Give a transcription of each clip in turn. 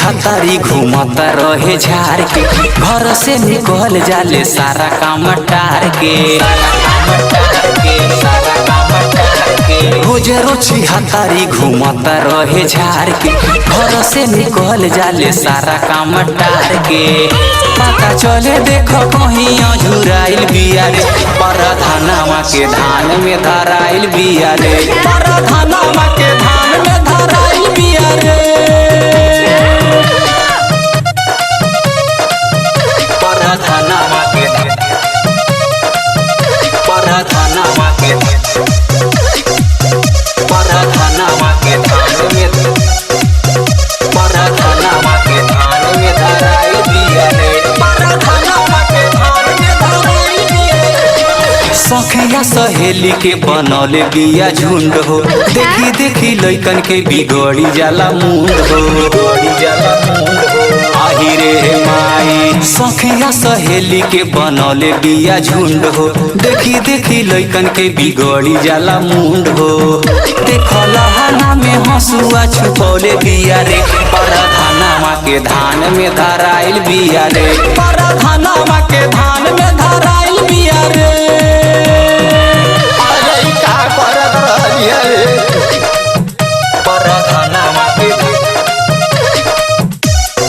छिहत्तरी घूमता रहे झार के, घर से निकल जाले सारा काम टार के। रोजे रोज छिहत्तरी घूमता रहे झार के, घर से निकल जाले सारा काम टार के। पता चले देखो कहीं अझुराइल बिया रे, परधानमा के धान में धराइल बिया रे, परधानमा के धान में धराइल बिया रे। परधानमा के परधानमा के परधानमा के धान में परधानमा के धान में धराइल बिया रे, परधानमा के धान में धराइल बिया रे। सखिया सहेली के बनौले बिया झुंड हो, देखी देखी लइकन के बिगड़ी जाला मुंड हो, बिगड़ी जाला मुंड हो। आही रे माई सखिया सहेली के बनौले बिया झुंड हो, देखी देखी लइकन के बिगड़ी जाला मुंड हो। देखल हाना में हंसुआ छुपौले बिया रे, परधानमा के धान में धराइल बिया रे, परधानमा के धान में धराइल बिया रे। अरे का करत रहलिया रे, परधानमा के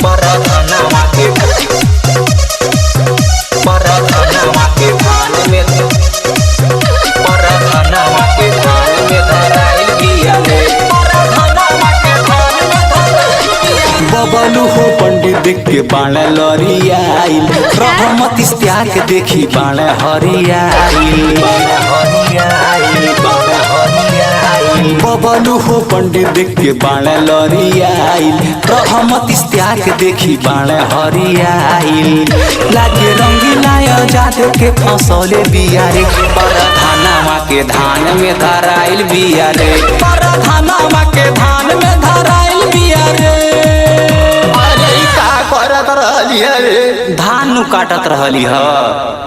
परधानमा के परधानमा के धान में परधानमा के धान में धराइल बिया रे, परधानमा के धान में धराइल बिया। बबलू हो पंडित देख के बाण लरियाइल, रहमत त्याग देखी बाण हरियाइल, बाण हरियाइल, बाण हरियाइल। बबलू हो पंडित देख के बाण लरियाइल, रहमत त्याग देखी बाण हरियाइल। लागे रंगीला आजाद के फसौले बिया रे, परधानमा के धान में धराइल बिया रे, परधानमा के धान में धराइल बिया रे। अरे का करत रहलिया रे, धान काटत रहली ह।